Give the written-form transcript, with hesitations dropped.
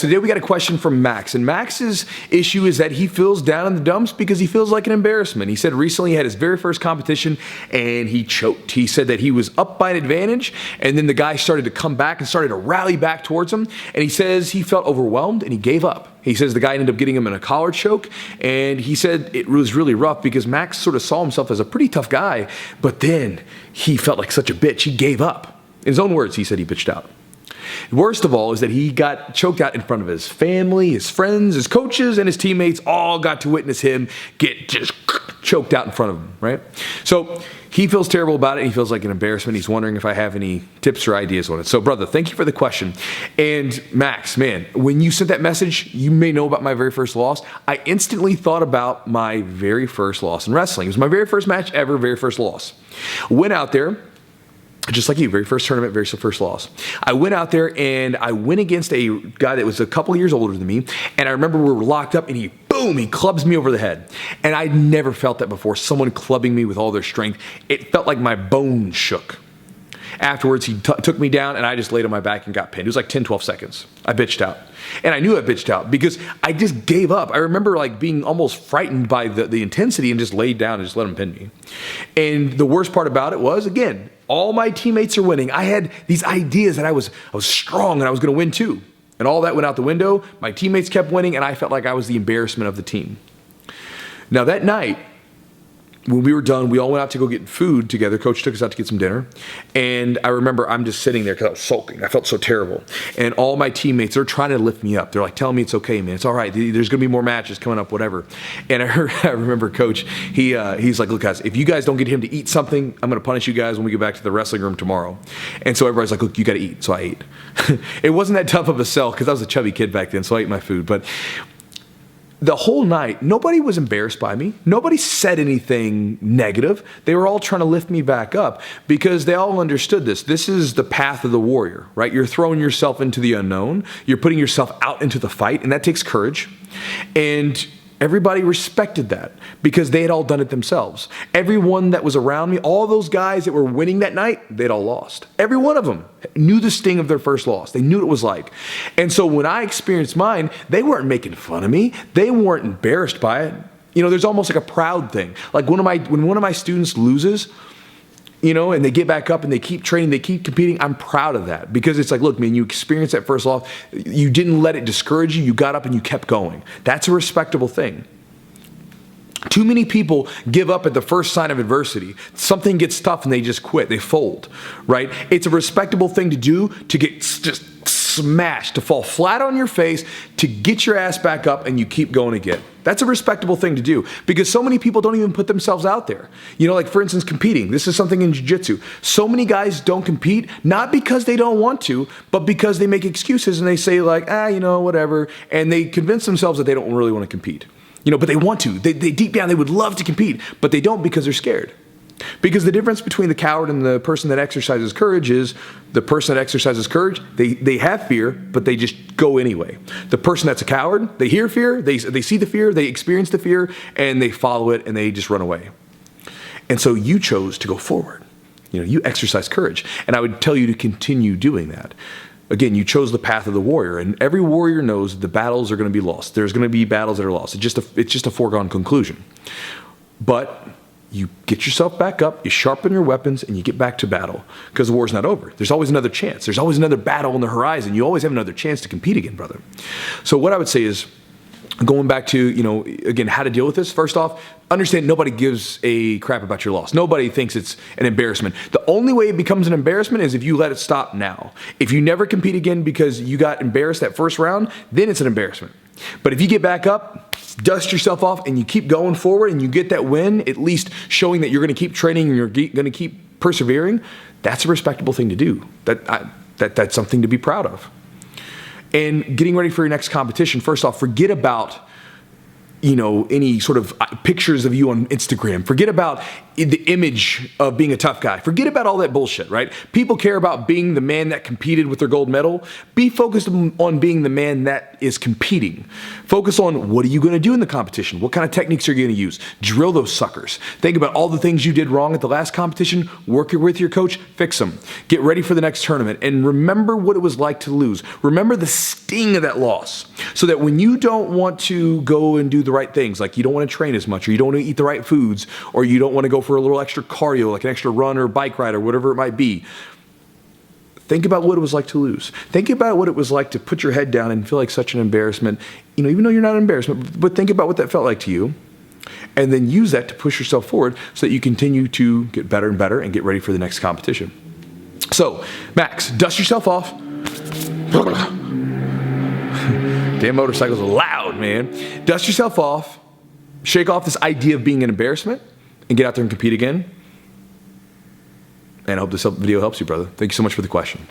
today we got a question from Max, and Max's issue is that he feels down in the dumps because he feels like an embarrassment. He said recently he had his very first competition and he choked. He said that he was up by an advantage and then the guy started to come back and started to rally back towards him, and he says he felt overwhelmed and he gave up. He says the guy ended up getting him in a collar choke, and he said it was really rough because Max sort of saw himself as a pretty tough guy, but then he felt like such a bitch. He gave up. In his own words, he said he bitched out. Worst of all is that he got choked out in front of his family, his friends, his coaches, and his teammates all got to witness him get just choked out in front of him, right? So he feels terrible about it. He feels like an embarrassment. He's wondering if I have any tips or ideas on it. So, brother, thank you for the question. And Max, man, when you sent that message, you may know about my very first loss. I instantly thought about my very first loss in wrestling. It was my very first match ever, very first loss. Went out there, just like you, very first tournament, very first loss. I went out there and I went against a guy that was a couple years older than me. And I remember we were locked up and he clubs me over the head. And I'd never felt that before, someone clubbing me with all their strength. It felt like my bones shook. Afterwards, he took me down and I just laid on my back and got pinned. It was like 10, 12 seconds. I bitched out. And I knew I bitched out because I just gave up. I remember like being almost frightened by the intensity and just laid down and just let him pin me. And the worst part about it was, again, all my teammates are winning. I had these ideas that I was strong and I was going to win too. And all that went out the window. My teammates kept winning and I felt like I was the embarrassment of the team. Now that night, when we were done, we all went out to go get food together. Coach took us out to get some dinner. And I remember I'm just sitting there because I was sulking. I felt so terrible. And all my teammates, they're trying to lift me up. They're like telling me it's okay, man. It's all right. There's going to be more matches coming up, whatever. And I remember Coach, he's like, look, guys, if you guys don't get him to eat something, I'm going to punish you guys when we get back to the wrestling room tomorrow. And so everybody's like, look, you got to eat. So I ate. It wasn't that tough of a sell because I was a chubby kid back then, so I ate my food. But the whole night, nobody was embarrassed by me. Nobody said anything negative. They were all trying to lift me back up because they all understood this. This is the path of the warrior, right? You're throwing yourself into the unknown. You're putting yourself out into the fight, and that takes courage. And everybody respected that because they had all done it themselves. Everyone that was around me, all those guys that were winning that night, they'd all lost. Every one of them knew the sting of their first loss. They knew what it was like. And so when I experienced mine, they weren't making fun of me. They weren't embarrassed by it. You know, there's almost like a proud thing. Like when one of my students loses, you know, and they get back up and they keep training, they keep competing, I'm proud of that because it's like, look, man, you experienced that first loss. You didn't let it discourage you. You got up and you kept going. That's a respectable thing. Too many people give up at the first sign of adversity. Something gets tough and they just quit. They fold, right? It's a respectable thing to do, to get just smashed, to fall flat on your face, to get your ass back up and you keep going again. That's a respectable thing to do because so many people don't even put themselves out there. You know, like for instance, competing. This is something in jiu-jitsu. So many guys don't compete, not because they don't want to, but because they make excuses and they say like, you know, whatever. And they convince themselves that they don't really want to compete. You know, but they want to. They deep down, they would love to compete, but they don't because they're scared. Because the difference between the coward and the person that exercises courage is the person that exercises courage, they have fear, but they just go anyway. The person that's a coward, they hear fear, they see the fear, they experience the fear, and they follow it, and they just run away. And so you chose to go forward. You know, you exercise courage. And I would tell you to continue doing that. Again, you chose the path of the warrior, and every warrior knows the battles are going to be lost. There's going to be battles that are lost. It's just a foregone conclusion. But you get yourself back up, you sharpen your weapons, and you get back to battle because the war's not over. There's always another chance. There's always another battle on the horizon. You always have another chance to compete again, brother. So what I would say is, going back to, you know, again, how to deal with this. First off, understand nobody gives a crap about your loss. Nobody thinks it's an embarrassment. The only way it becomes an embarrassment is if you let it stop now. If you never compete again because you got embarrassed that first round, then it's an embarrassment. But if you get back up, dust yourself off, and you keep going forward and you get that win, at least showing that you're going to keep training and you're going to keep persevering, that's a respectable thing to do. That's something to be proud of. And getting ready for your next competition, first off, forget about, any sort of pictures of you on Instagram. Forget about the image of being a tough guy. Forget about all that bullshit, right? People care about being the man that competed with their gold medal. Be focused on being the man that is competing. Focus on what are you going to do in the competition? What kind of techniques are you going to use? Drill those suckers. Think about all the things you did wrong at the last competition. Work with your coach. Fix them. Get ready for the next tournament. And remember what it was like to lose. Remember the sting of that loss. So that when you don't want to go and do the right things, like you don't want to train as much, or you don't want to eat the right foods, or you don't want to go for a little extra cardio, like an extra run or bike ride or whatever it might be, think about what it was like to lose. Think about what it was like to put your head down and feel like such an embarrassment, even though you're not an embarrassment, but think about what that felt like to you, and then use that to push yourself forward so that you continue to get better and better and get ready for the next competition. So, Max, dust yourself off. Damn motorcycles are loud, man. Dust yourself off. Shake off this idea of being an embarrassment and get out there and compete again. And I hope this video helps you, brother. Thank you so much for the question.